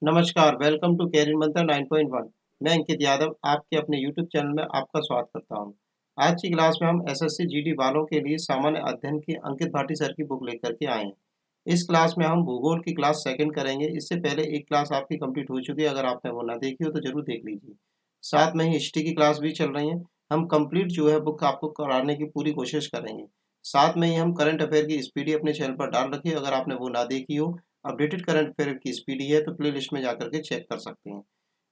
नमस्कार, welcome to career मंत्र 9.1। मैं अंकित यादव आपके अपने यूट्यूब चैनल में आपका स्वागत करता हूं। आज की क्लास में हम एसएससी जीडी वालों के लिए सामान्य अध्ययन की अंकित भाटी सर की बुक लेकर के आए हैं। इस क्लास में हम भूगोल की क्लास सेकंड करेंगे। इससे पहले एक क्लास आपकी कंप्लीट हो चुकी है। अगर आपने वो ना देखी हो तो जरूर देख लीजिए। साथ में ही हिस्ट्री की क्लास भी चल रही है। हम कंप्लीट जो है बुक आपको कराने की पूरी कोशिश करेंगे। साथ में ही हम करंट अफेयर की स्पीडी अपने चैनल पर डाल रखी है। अगर आपने वो ना देखी हो, अपडेटेड करंट अफेयर की स्पीडी है तो प्लेलिस्ट में जाकर के चेक कर सकते हैं।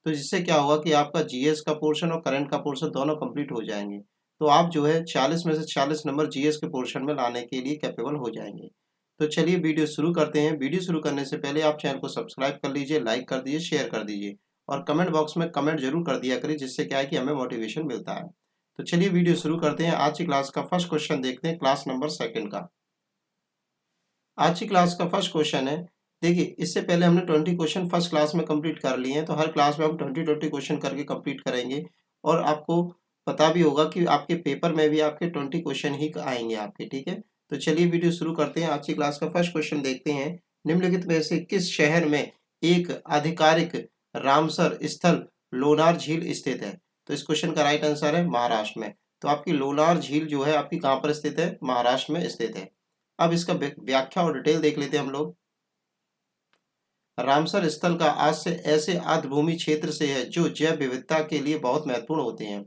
तो जिससे क्या होगा कि आपका जीएस का पोर्शन और करंट का पोर्शन दोनों कंप्लीट हो जाएंगे। तो आप जो है 40 में से 40 नंबर जीएस के पोर्शन में लाने के लिए कैपेबल हो जाएंगे। तो चलिए वीडियो शुरू करते हैं। वीडियो शुरू करने से पहले आप चैनल को सब्सक्राइब कर लीजिए, लाइक कर दीजिए, शेयर कर दीजिए और कमेंट बॉक्स में कमेंट जरूर कर दिया करिए, जिससे क्या है कि हमें मोटिवेशन मिलता है। तो चलिए वीडियो शुरू करते हैं। आज की क्लास का फर्स्ट क्वेश्चन देखते हैं, क्लास नंबर सेकंड का। आज की क्लास का फर्स्ट क्वेश्चन है। देखिए, इससे पहले हमने 20 क्वेश्चन फर्स्ट क्लास में कंप्लीट कर लिए हैं, तो हर क्लास में हम 20 क्वेश्चन करके कंप्लीट करेंगे। और आपको पता भी होगा कि आपके पेपर में भी आपके 20 क्वेश्चन ही आएंगे आपके, ठीक है। तो चलिए वीडियो शुरू करते हैं। आज की क्लास का फर्स्ट क्वेश्चन देखते हैं। निम्नलिखित में से किस शहर में एक आधिकारिक रामसर स्थल लोनार झील स्थित है? तो इस क्वेश्चन का राइट आंसर है महाराष्ट्र में। तो आपकी लोनार झील जो है आपकी कहाँ पर स्थित है? महाराष्ट्र में स्थित है। अब इसका व्याख्या और डिटेल देख लेते हैं हम लोग। रामसर स्थल का आश्रय ऐसे आर्द्रभूमि क्षेत्र से है जो जैव विविधता के लिए बहुत महत्वपूर्ण होते हैं।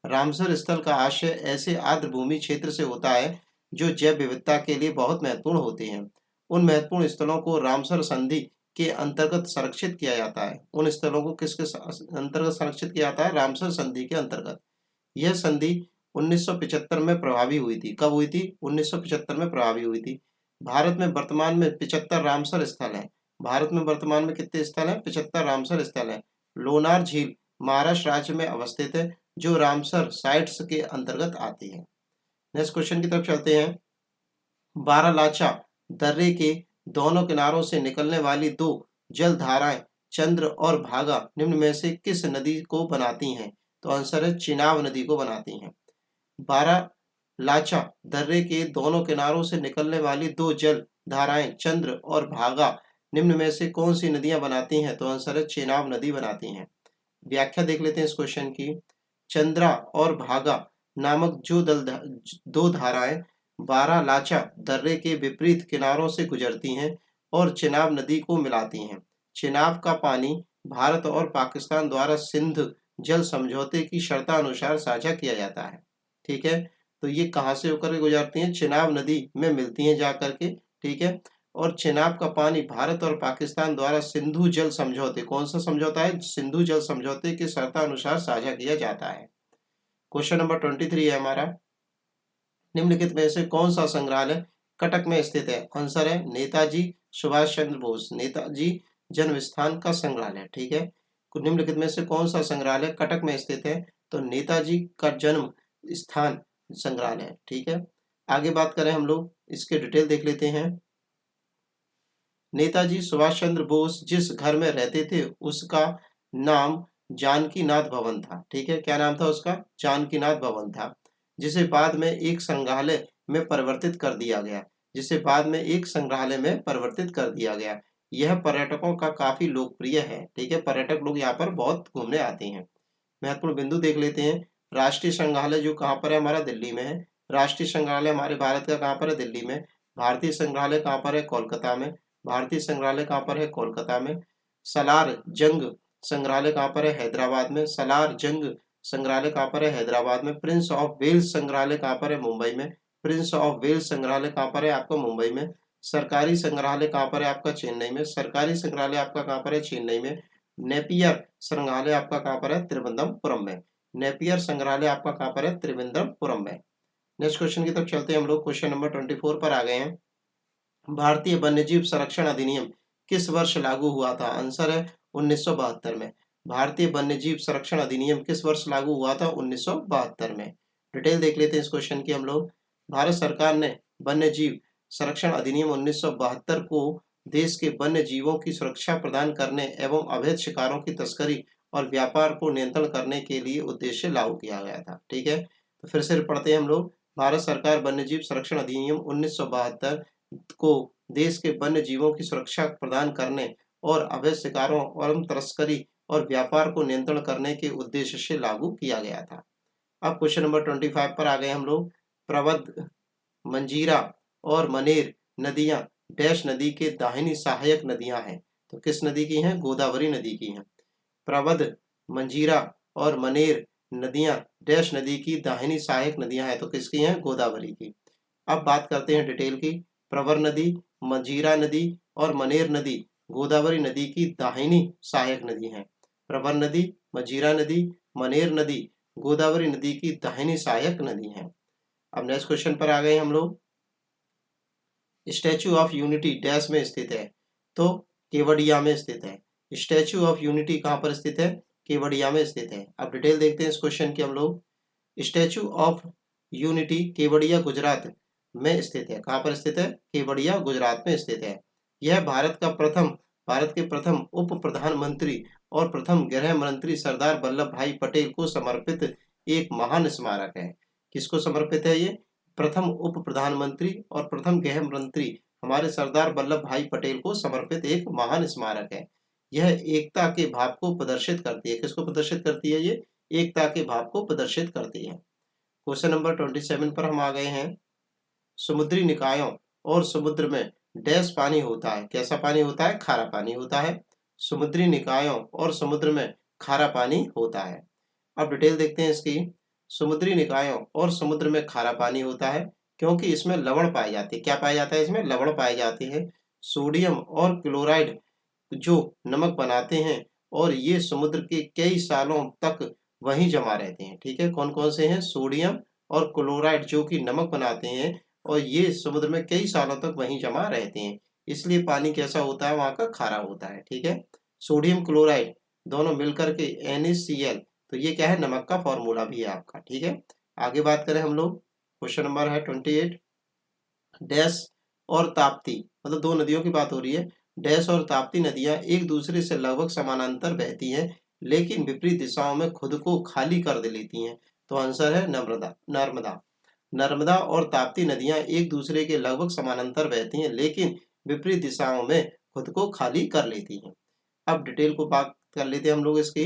रामसर स्थल का आश्रय ऐसे आर्द्रभूमि क्षेत्र से होता है जो जैव विविधता के लिए बहुत महत्वपूर्ण होते हैं। उन महत्वपूर्ण स्थलों को रामसर संधि के अंतर्गत संरक्षित किया जाता है। उन स्थलों को किसके अंतर्गत संरक्षित किया जाता है? रामसर संधि के अंतर्गत। यह संधि 1975 में प्रभावी हुई थी। कब हुई थी? 1975 में प्रभावी हुई थी। भारत में वर्तमान में 75 रामसर स्थल हैं। भारत में वर्तमान में कितने स्थल हैं? 75 रामसर स्थल हैं। लोनार झील महाराष्ट्र राज्य में अवस्थित है, जो रामसर साइट्स के अंतर्गत आती है। नेक्स्ट क्वेश्चन की तरफ चलते हैं। बारालाचा दर्रे के दोनों किनारों से निकलने वाली दो जल धाराएं चंद्र और भागा निम्न में से किस नदी को बनाती हैं? तो आंसर है चिनाब नदी को बनाती हैं। बारालाचा दर्रे के दोनों किनारों से निकलने वाली दो जल धाराएं चंद्र और भागा निम्न में से कौन सी नदियां बनाती हैं? तो आंसर है चेनाब नदी बनाती हैं। व्याख्या देख लेते हैं इस क्वेश्चन की। चंद्रा और भागा नामक जो दो धाराएं बारालाचा दर्रे के विपरीत किनारों से गुजरती हैं और चेनाब नदी को मिलाती हैं। चेनाब का पानी भारत और पाकिस्तान द्वारा सिंध जल समझौते की शर्तानुसार साझा किया जाता है, ठीक है। तो ये कहाँ से होकर के गुजरती हैं? चेनाब नदी में मिलती हैं जाकर के, ठीक है। और चेनाब का पानी भारत और पाकिस्तान द्वारा सिंधु जल समझौते, कौन सा समझौता है? सिंधु जल समझौते की शर्तानुसार साझा किया जाता है। क्वेश्चन नंबर 23 है हमारा। निम्नलिखित में से कौन सा संग्रहालय कटक में स्थित है? आंसर है नेताजी सुभाष चंद्र बोस नेताजी जन्म स्थान का संग्रहालय, ठीक है। निम्नलिखित में से कौन सा संग्रहालय कटक में स्थित है? तो नेताजी का जन्म स्थान संग्रहालय, ठीक है। आगे बात करें हम लोग, इसके डिटेल देख लेते हैं। नेताजी सुभाष चंद्र बोस जिस घर में रहते थे उसका नाम जानकीनाथ भवन था, ठीक है। क्या नाम था उसका? जानकीनाथ भवन था, जिसे बाद में एक संग्रहालय में परिवर्तित कर दिया गया। जिसे बाद में एक संग्रहालय में परिवर्तित कर दिया गया। यह पर्यटकों का काफी लोकप्रिय है, ठीक है। पर्यटक लोग यहाँ पर बहुत घूमने आते हैं। महत्वपूर्ण बिंदु देख लेते हैं। राष्ट्रीय संग्रहालय जो कहाँ पर है? हमारा दिल्ली में है। राष्ट्रीय संग्रहालय हमारे भारत का कहाँ पर है? दिल्ली में। भारतीय संग्रहालय कहाँ पर है? कोलकाता में। भारतीय संग्रहालय कहाँ पर है? कोलकाता में। सलार जंग संग्रहालय कहाँ पर है? हैदराबाद में। सलार जंग संग्रहालय कहाँ पर है? हैदराबाद में। प्रिंस ऑफ वेल्स संग्रहालय कहाँ पर है? मुंबई में। प्रिंस ऑफ वेल्स संग्रहालय कहाँ पर है? आपका मुंबई में। सरकारी संग्रहालय कहाँ पर है? आपका चेन्नई में। सरकारी संग्रहालय आपका कहाँ पर है? चेन्नई में। नेपियर संग्रहालय आपका कहाँ पर है? त्रिवेंद्रपुरम में। नेपियर संग्रहालय आपका कहाँ पर है? त्रिवेंद्रपुरम में। नेक्स्ट क्वेश्चन की तरफ चलते हैं हम लोग। क्वेश्चन नंबर 24 पर आ गए हैं। भारतीय वन्यजीव संरक्षण अधिनियम किस वर्ष लागू हुआ था? आंसर है 1972 में। भारतीय वन्यजीव संरक्षण अधिनियम किस वर्ष लागू हुआ था? 1972 में। डिटेल देख लेते हैं इस क्वेश्चन की हम लोग। भारत सरकार ने वन्यजीव संरक्षण अधिनियम 1972 को देश के वन्य जीवों की सुरक्षा प्रदान करने एवं अवैध शिकारों की तस्करी और व्यापार को नियंत्रण करने के लिए उद्देश्य लागू किया गया था, ठीक है। तो फिर से पढ़ते हैं हम लोग। भारत सरकार वन्यजीव संरक्षण अधिनियम 1972 को देश के वन्य जीवों की सुरक्षा प्रदान करने और अवैध शिकारों और तस्करी और व्यापार को नियंत्रण करने के उद्देश्य से लागू किया गया था। अब क्वेश्चन नंबर 25 पर आ गए हम लोग। प्रबद्ध, मंजीरा और मनेर नदियां डैश नदी के दाहिनी सहायक नदियां हैं। तो किस नदी की हैं? गोदावरी नदी की हैं। प्रबद्ध, मंजीरा और मनेर नदियां डैश नदी की दाहिनी सहायक नदियां हैं। तो किसकी हैं? गोदावरी की। अब बात करते हैं डिटेल की। प्रवर नदी, मंजीरा नदी और मनेर नदी गोदावरी नदी की दाहिनी सहायक नदी हैं। प्रवर नदी, मंजीरा नदी, मनेर नदी गोदावरी नदी की दाहिनी सहायक नदी हैं। अब नेक्स्ट क्वेश्चन पर आ गए हम लोग। स्टैचू ऑफ यूनिटी डैश में स्थित है। तो केवड़िया में स्थित है। स्टैचू ऑफ यूनिटी कहाँ पर स्थित है? केवड़िया में स्थित है। अब डिटेल देखते हैं इस क्वेश्चन की हम लोग। Statue of unity Kevadia Gujarat में स्थित है। कहाँ पर स्थित है? केवड़िया गुजरात में स्थित है। यह भारत के प्रथम उप प्रधानमंत्री और प्रथम गृह मंत्री सरदार वल्लभ भाई पटेल को समर्पित एक महान स्मारक है। किसको समर्पित है ये? प्रथम उप प्रधानमंत्री और प्रथम गृह मंत्री हमारे सरदार वल्लभ भाई पटेल को समर्पित एक महान स्मारक है। यह एकता के भाव को प्रदर्शित करती है। किसको प्रदर्शित करती है ये? एकता के भाव को प्रदर्शित करती है। क्वेश्चन नंबर 27 पर हम आ गए हैं। समुद्री निकायों और समुद्र में डैश पानी होता है। कैसा पानी होता है? खारा पानी होता है। समुद्री निकायों और समुद्र में खारा पानी होता है। अब डिटेल देखते हैं इसकी। समुद्री निकायों और समुद्र में खारा पानी होता है क्योंकि इसमें लवण पाए जाते हैं। क्या पाया जाता है? इसमें लवण पाए जाते हैं। सोडियम और क्लोराइड जो नमक बनाते हैं और ये समुद्र के कई सालों तक वहीं जमा रहते हैं। ठीक है, कौन कौन से हैं? सोडियम और क्लोराइड जो कि नमक बनाते हैं और ये समुद्र में कई सालों तक वहीं जमा रहते हैं, इसलिए पानी कैसा होता है? वहां का खारा होता है। ठीक है, सोडियम क्लोराइड दोनों मिलकर के NaCl, तो ये क्या है? नमक का फॉर्मूला भी है आपका। ठीक है, आगे बात करें हम लोग। क्वेश्चन नंबर है 28। डैश और ताप्ती, मतलब दो नदियों की बात हो रही है। डैश और ताप्ती नदियां एक दूसरे से लगभग समानांतर बहती हैं लेकिन विपरीत दिशाओं में खुद को खाली कर दे लेती हैं। तो आंसर है नर्मदा। नर्मदा और ताप्ती नदियां एक दूसरे के लगभग समानांतर बहती हैं लेकिन विपरीत दिशाओं में खुद को खाली कर लेती हैं। अब डिटेल को बात कर लेते हैं हम लोग इसकी।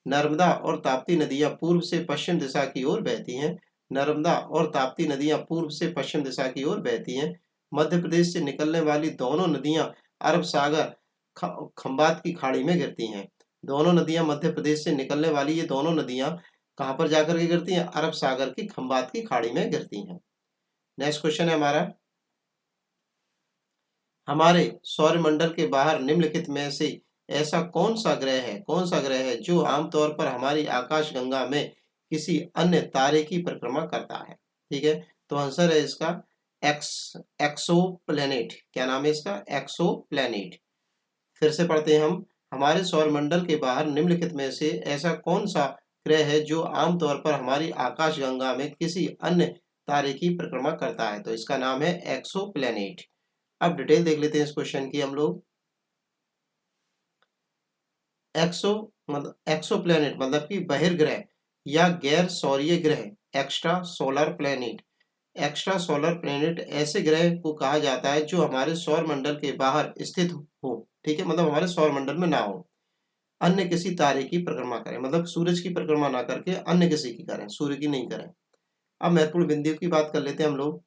नर्मदा और ताप्ती नदियां पूर्व से पश्चिम दिशा की ओर बहती हैं। नर्मदा और ताप्ती नदियां पूर्व से पश्चिम दिशा की ओर बहती हैं। मध्य प्रदेश से निकलने वाली दोनों नदियां अरब सागर खंबात की खाड़ी में गिरती हैं। दोनों नदियां मध्य प्रदेश से निकलने वाली ये दोनों नदियां कहां पर जाकर के गिरती हैं? अरब सागर की खंबात की खाड़ी में गिरती हैं। नेक्स्ट क्वेश्चन है हमारा। हमारे सौरमंडल के बाहर निम्नलिखित में से ऐसा कौन सा ग्रह है जो आमतौर पर हमारी आकाशगंगा में किसी अन्य तारे की परिक्रमा करता है? ठीक है, तो आंसर है इसका एक्सोप्लैनेट। क्या नाम है इसका? एक्सोप्लैनेट। फिर से पढ़ते हैं हम। हमारे सौरमंडल के बाहर निम्नलिखित में से ऐसा कौन सा ग्रह है जो आमतौर पर हमारी आकाशगंगा में किसी अन्य तारे की परिक्रमा करता है? तो इसका नाम है एक्सोप्लैनेट। अब डिटेल देख लेते हैं इस क्वेश्चन की हम लोग। एक्सोप्लैनेट मतलब कि बहिर्ग्रह या गैर सौरीय ग्रह, extra solar planet. Extra solar planet ऐसे ग्रह को कहा जाता है जो हमारे सौरमंडल के बाहर स्थित हो। ठीक है, मतलब हमारे सौरमंडल में ना हो, अन्य किसी तारे की परिक्रमा करें, मतलब सूरज की परिक्रमा ना करके अन्य किसी की करें, सूर्य की नहीं करें। अब महत्वपूर्ण बिंदु की बात कर लेते हैं हम लोग।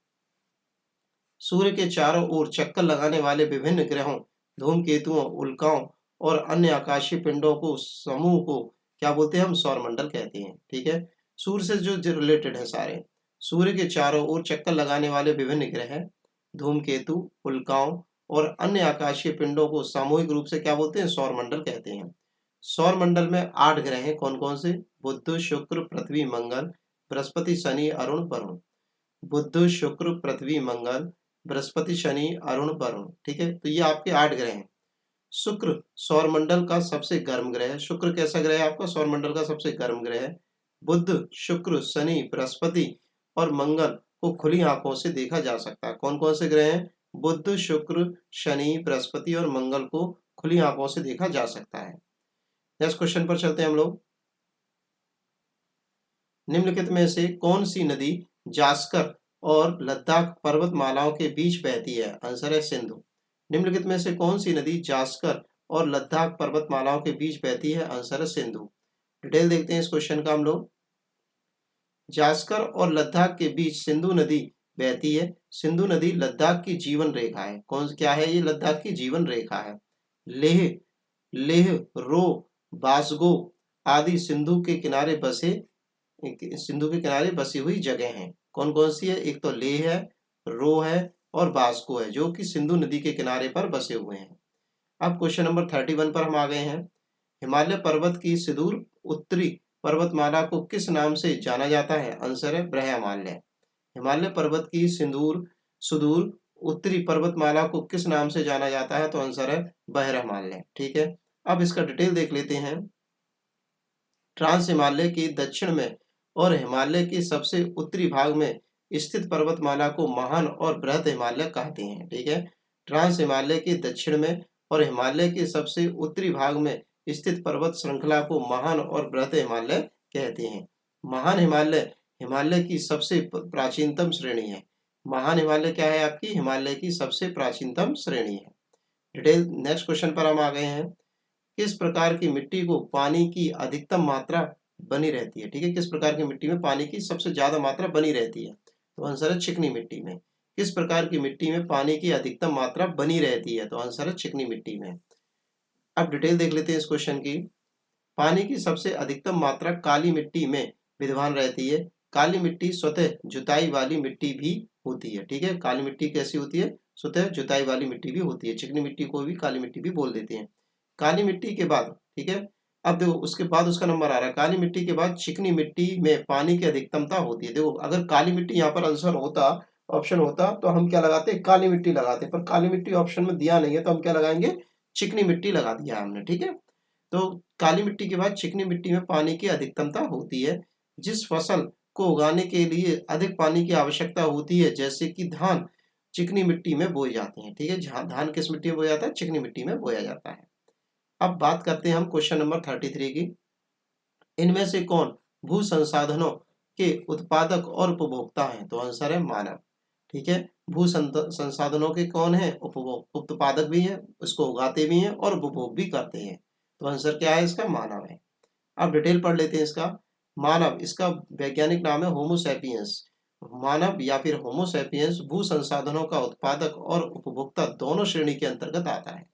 सूर्य के चारों ओर चक्कर लगाने वाले विभिन्न ग्रहों, धूमकेतुओं, उल्काओं और अन्य आकाशीय पिंडों को समूह को क्या बोलते हैं? हम सौरमंडल कहते हैं। ठीक है, सूर्य से जो रिलेटेड है सारे, सूर्य के चारों ओर चक्कर लगाने वाले विभिन्न ग्रह, धूमकेतु, उल्काओं और अन्य आकाशीय पिंडों को सामूहिक रूप से क्या बोलते हैं? सौरमंडल कहते हैं। सौरमंडल में 8 ग्रह हैं। कौन कौन से? बुध, शुक्र, पृथ्वी, मंगल, बृहस्पति, शनि, अरुण, वरुण। बुध, शुक्र, पृथ्वी, मंगल, बृहस्पति, शनि, अरुण, वरुण। ठीक है, तो ये आपके 8 ग्रह हैं। शुक्र सौरमंडल का सबसे गर्म ग्रह है। शुक्र कैसा ग्रह है आपका? सौरमंडल का सबसे गर्म ग्रह है। बुध, शुक्र, शनि, बृहस्पति और मंगल को खुली आंखों से देखा जा सकता है। कौन कौन से ग्रह हैं? बुध, शुक्र, शनि, बृहस्पति और मंगल को खुली आंखों से देखा जा सकता है। नेक्स्ट क्वेश्चन पर चलते हैं हम लोग। निम्नलिखित में से कौन सी नदी जास्कर और लद्दाख पर्वतमालाओं के बीच बहती है? आंसर है सिंधु। निम्नलिखित में से कौन सी नदी जास्कर और लद्दाख पर्वतमालाओं के बीच बहती है? आंसर है सिंधु। डिटेल देखते हैं इस क्वेश्चन का हम लोग। जास्कर और लद्दाख के बीच सिंधु नदी बहती है। सिंधु नदी लद्दाख की जीवन रेखा है। कौन क्या है ये? लद्दाख की जीवन रेखा है। लेह लेह रो बासगो आदि सिंधु के किनारे बसी हुई जगह हैं। कौन कौन सी है? एक तो लेह है, रो है और बासगो है, जो कि सिंधु नदी के किनारे पर बसे हुए हैं। अब क्वेश्चन नंबर 31 पर हम आ गए हैं। हिमालय पर्वत की सुदूर उत्तरी पर्वतमाला को किस नाम से जाना जाता है? आंसर है ब्रह्ममाल्य। हिमालय पर्वत की सुदूर उत्तरी पर्वतमाला को किस नाम से जाना जाता है? तो आंसर है बहरमाल्य। ठीक है, अब इसका डिटेल देख लेते हैं। ट्रांस हिमालय के दक्षिण में और हिमालय के सबसे उत्तरी भाग में स्थित पर्वतमाला को महान और बृहद हिमालय कहते हैं। ठीक है, ट्रांस हिमालय के दक्षिण में और हिमालय के सबसे उत्तरी भाग में स्थित पर्वत श्रृंखला को महान और बृहद हिमालय कहते हैं। महान हिमालय हिमालय की सबसे प्राचीनतम श्रेणी है। महान हिमालय क्या है? आपकी हिमालय की सबसे प्राचीनतम श्रेणी है। डिटेल नेक्स्ट क्वेश्चन पर हम आ गए हैं। किस प्रकार की मिट्टी को पानी की अधिकतम मात्रा बनी रहती है? ठीक है, किस प्रकार की मिट्टी में पानी की सबसे ज्यादा मात्रा बनी रहती है? तो आंसर है चिकनी मिट्टी में। किस प्रकार की मिट्टी में पानी की अधिकतम मात्रा बनी रहती है? तो आंसर है चिकनी मिट्टी में। अब डिटेल देख लेते हैं इस क्वेश्चन की। पानी की सबसे अधिकतम मात्रा काली मिट्टी में विद्यमान रहती है। काली मिट्टी स्वतः जुताई वाली मिट्टी भी होती है। ठीक है, काली मिट्टी कैसी होती है? स्वतः जुताई वाली मिट्टी भी होती है। चिकनी मिट्टी को भी काली मिट्टी भी बोल देते हैं। काली मिट्टी के बाद, ठीक है, अब देखो उसके बाद उसका नंबर आ रहा है। काली मिट्टी के बाद चिकनी मिट्टी में पानी की अधिकतमता होती है। देखो अगर काली मिट्टी यहाँ पर आंसर होता, ऑप्शन होता, तो हम क्या लगाते? काली मिट्टी लगाते, पर काली मिट्टी ऑप्शन में दिया नहीं है तो हम क्या लगाएंगे? चिकनी मिट्टी लगा दिया हमने। ठीक है, तो काली मिट्टी के बाद चिकनी मिट्टी में पानी की अधिकतमता होती है। जिस फसल को उगाने के लिए अधिक पानी की आवश्यकता होती है, जैसे कि धान, चिकनी मिट्टी में बोए जाते हैं। ठीक है, धान किस मिट्टी में बोया जाता है? चिकनी मिट्टी में बोया जाता है। अब बात करते हैं हम क्वेश्चन नंबर 33 की। इनमें से कौन भू संसाधनों के उत्पादक और उपभोक्ता हैं? तो आंसर है मानव। ठीक है, भू संसाधनों के कौन है? उत्पादक भी है, उसको उगाते भी हैं और उपभोग भी करते हैं। तो आंसर क्या है इसका? मानव है। अब डिटेल पढ़ लेते हैं इसका। मानव, इसका वैज्ञानिक नाम है होमोसैपियंस। मानव या फिर होमोसैपियंस भू संसाधनों का उत्पादक और उपभोक्ता दोनों श्रेणी के अंतर्गत आता है।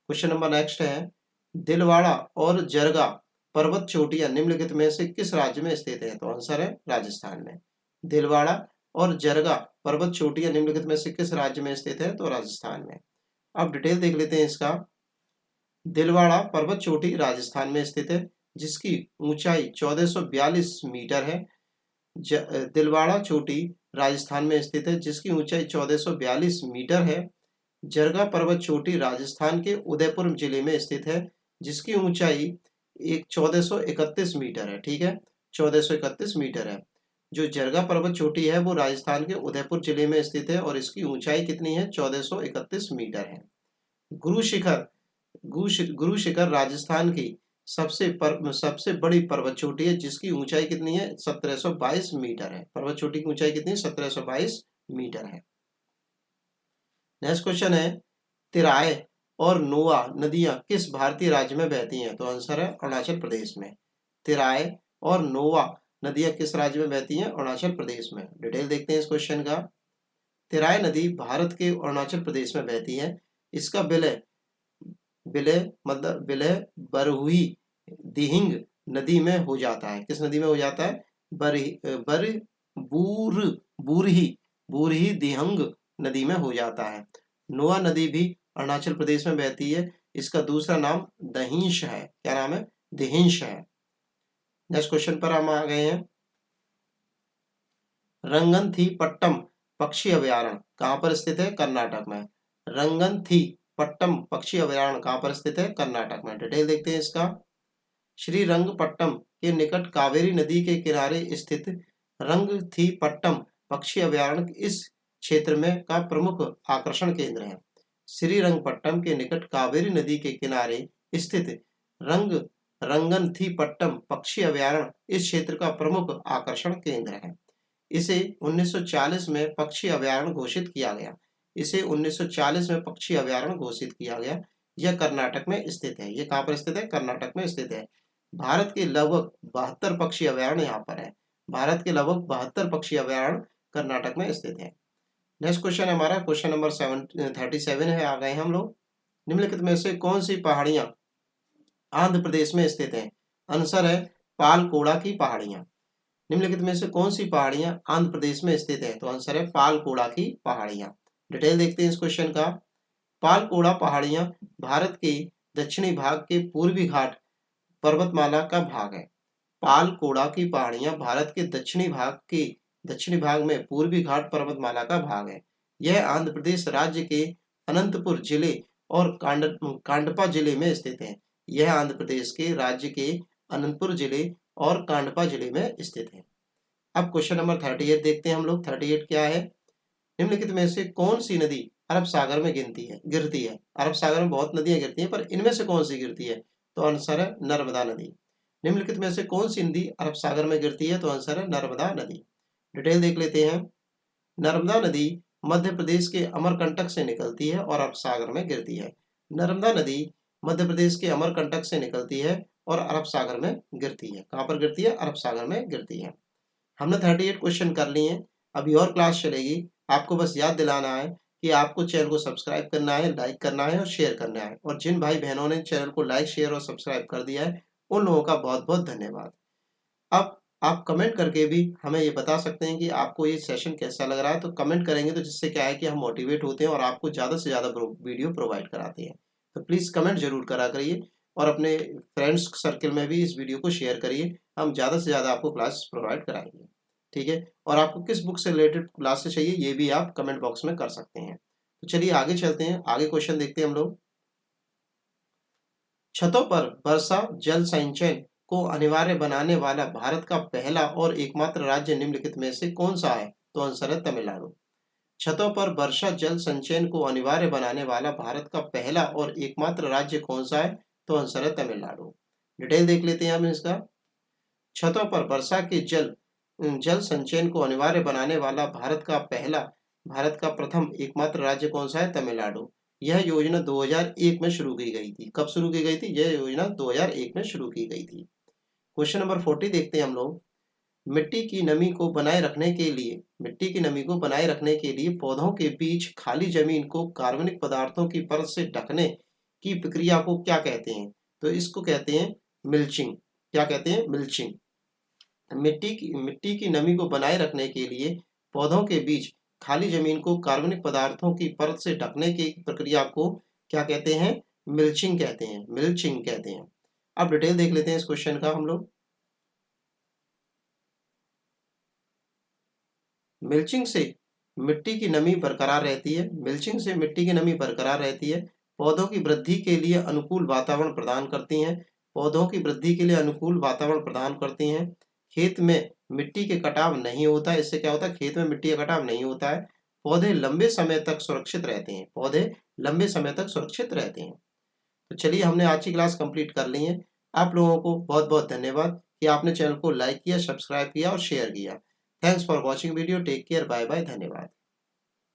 क्वेश्चन नंबर नेक्स्ट है। दिलवाड़ा और जरगा पर्वत चोटियां निम्नलिखित में से किस राज्य में स्थित है? तो आंसर है राजस्थान में। दिलवाड़ा और जरगा पर्वत चोटियां निम्नलिखित में से किस राज्य में स्थित है? तो राजस्थान में। अब डिटेल देख लेते हैं इसका। दिलवाड़ा पर्वत चोटी राजस्थान में स्थित है, जिसकी ऊंचाई 1442 मीटर है। दिलवाड़ा चोटी राजस्थान में स्थित है, जिसकी ऊंचाई 1442 मीटर है। जरगा पर्वत चोटी राजस्थान के उदयपुर जिले में स्थित है, जिसकी ऊंचाई 1431 मीटर है। ठीक है, 1431 मीटर है। जो जरगा पर्वत चोटी है वो राजस्थान के उदयपुर जिले में स्थित है और इसकी ऊंचाई कितनी है? 1431 मीटर है। गुरु शिखर राजस्थान की सबसे बड़ी पर्वत चोटी है, जिसकी ऊंचाई कितनी है? 1722 मीटर है। पर्वत चोटी की ऊंचाई कितनी है? 1722 मीटर है। नेक्स्ट क्वेश्चन है। तिराय और नोआ नदियां किस भारतीय राज्य में बहती हैं? तो आंसर है अरुणाचल प्रदेश में। तिराय और नोआ नदियां किस राज्य में बहती हैं? अरुणाचल प्रदेश में। डिटेल देखते हैं इस क्वेश्चन का। तिराय नदी भारत के अरुणाचल प्रदेश में बहती है। इसका विलय विलय बरहुई दिहिंग नदी में हो जाता है। किस नदी में हो जाता है? बूरही दिहंग नदी में हो जाता है। नोआ नदी भी अरुणाचल प्रदेश में बहती है। इसका दूसरा नाम दहिंश है। क्या नाम है? दिहिंश है। नेक्स्ट क्वेश्चन पर हम आ गए हैं। रंगनथीपट्टम पक्षी अभयारण्य कहाँ पर स्थित है? कर्नाटक में। रंगनथीपट्टम पक्षी अभयारण्य कहाँ पर स्थित है? कर्नाटक में। डिटेल देखते हैं इसका। श्रीरंगपट्टम के निकट कावेरी नदी के किनारे स्थित रंगथीपट्टम पक्षी अभयारण्य इस क्षेत्र में का प्रमुख आकर्षण केंद्र है। श्रीरंगपट्टम के निकट कावेरी नदी के किनारे स्थित रंगनथीपट्टम पक्षी अभयारण्य इस क्षेत्र का प्रमुख आकर्षण केंद्र है। इसे 1940 में पक्षी अभयारण्य घोषित किया गया। यह कर्नाटक में स्थित है। ये कहाँ पर स्थित है? कर्नाटक में स्थित है। भारत के लगभग 72 पक्षी अभयारण्य यहाँ पर है। भारत के लगभग 72 पक्षी अभयारण्य कर्नाटक में स्थित है। नेक्स्ट क्वेश्चन हमारा क्वेश्चन नंबर 37 है। आ गए हम लोग। निम्नलिखित में से कौन सी पहाड़ियां आंध्र प्रदेश में स्थित हैं? आंसर है पालकोड़ा की पहाड़ियां। निम्नलिखित में से कौन सी पहाड़ियां आंध्र प्रदेश में स्थित है? तो आंसर है पालकोड़ा की पहाड़ियां। डिटेल देखते हैं इस क्वेश्चन का। पालकोड़ा पहाड़ियां भारत के दक्षिणी भाग के पूर्वी घाट पर्वतमाला का भाग है। पालकोड़ा की पहाड़ियां भारत के दक्षिणी भाग में पूर्वी घाट पर्वतमाला का भाग है। यह आंध्र प्रदेश राज्य के अनंतपुर जिले और कांडपा जिले में स्थित है। यह आंध्र प्रदेश के राज्य के अनंतपुर जिले और कांडपा जिले में स्थित है। अब क्वेश्चन नंबर 38 देखते हैं हम लोग। 38 क्या है? निम्नलिखित में से कौन सी नदी अरब सागर में गिरती है? अरब सागर में बहुत नदियां गिरती हैं, पर इनमें से कौन सी गिरती है? तो आंसर है नर्मदा नदी। निम्नलिखित में से कौन सी नदी अरब सागर में गिरती है? तो आंसर है नर्मदा नदी। डिटेल देख लेते हैं। नर्मदा नदी मध्य प्रदेश के अमरकंटक से निकलती है और अरब सागर में गिरती है। नर्मदा नदी मध्य प्रदेश के अमरकंटक से निकलती है और अरब सागर में गिरती है। कहाँ पर गिरती है? अरब सागर में गिरती है। हमने 38 क्वेश्चन कर लिए हैं। अभी और क्लास चलेगी। आपको बस याद दिलाना है कि आपको चैनल को सब्सक्राइब करना है, लाइक करना है और शेयर करना है। और जिन भाई बहनों ने चैनल को लाइक, शेयर और सब्सक्राइब कर दिया है, उन लोगों का बहुत बहुत धन्यवाद। अब आप कमेंट करके भी हमें ये बता सकते हैं कि आपको ये सेशन कैसा लग रहा है। तो कमेंट करेंगे तो जिससे क्या है कि हम मोटिवेट होते हैं और आपको ज़्यादा से ज़्यादा वीडियो प्रोवाइड कराते हैं। तो प्लीज़ कमेंट जरूर करा करिए और अपने फ्रेंड्स सर्कल में भी इस वीडियो को शेयर करिए। हम ज़्यादा से ज़्यादा आपको क्लास प्रोवाइड कराएंगे। ठीक है? और आपको किस बुक से रिलेटेड क्लासेस चाहिए ये भी आप कमेंट बॉक्स में कर सकते हैं। तो चलिए आगे चलते हैं। आगे क्वेश्चन देखते हैं हम लोग। छतों पर वर्षा जल संचयन को अनिवार्य बनाने वाला भारत का पहला और एकमात्र राज्य निम्नलिखित में से कौन सा है? तो आंसर है तमिलनाडु। छतों पर वर्षा जल संचयन को अनिवार्य बनाने वाला भारत का पहला और एकमात्र राज्य कौन सा है? तो आंसर है तमिलनाडु। डिटेल देख लेते हैं हम इसका। छतों पर वर्षा के जल संचयन को अनिवार्य बनाने वाला भारत का प्रथम एकमात्र राज्य कौन सा है? तमिलनाडु। यह योजना 2001 में शुरू की गई थी। कब शुरू की गई थी? यह योजना 2001 में शुरू की गई थी। क्वेश्चन नंबर 40 देखते हैं हम लोग। मिट्टी की नमी को बनाए रखने के लिए पौधों के बीच खाली जमीन को कार्बनिक पदार्थों की परत से ढकने की प्रक्रिया को क्या कहते हैं? तो इसको कहते हैं मिल्चिंग। क्या कहते हैं? मिल्चिंग। मिट्टी की नमी को बनाए रखने के लिए पौधों के बीच खाली जमीन को कार्बनिक पदार्थों की परत से ढकने की प्रक्रिया को क्या कहते हैं? मिल्चिंग कहते हैं। मिल्चिंग कहते हैं। अब डिटेल देख लेते हैं इस क्वेश्चन का हम लोग। मिल्चिंग से मिट्टी की नमी बरकरार रहती है। मिल्चिंग से मिट्टी की नमी बरकरार रहती है। पौधों की वृद्धि के लिए अनुकूल वातावरण प्रदान करती हैं। पौधों की वृद्धि के लिए अनुकूल वातावरण प्रदान करती हैं। खेत में मिट्टी के कटाव नहीं होता है। इससे क्या होता है? खेत में मिट्टी का कटाव नहीं होता है। पौधे लंबे समय तक सुरक्षित रहते हैं। पौधे लंबे समय तक सुरक्षित रहते हैं। तो चलिए हमने आज की क्लास कंप्लीट कर ली है। आप लोगों को बहुत बहुत धन्यवाद कि आपने चैनल को लाइक किया, सब्सक्राइब किया और शेयर किया। Thanks for watching video. Take care. Bye bye. धन्यवाद।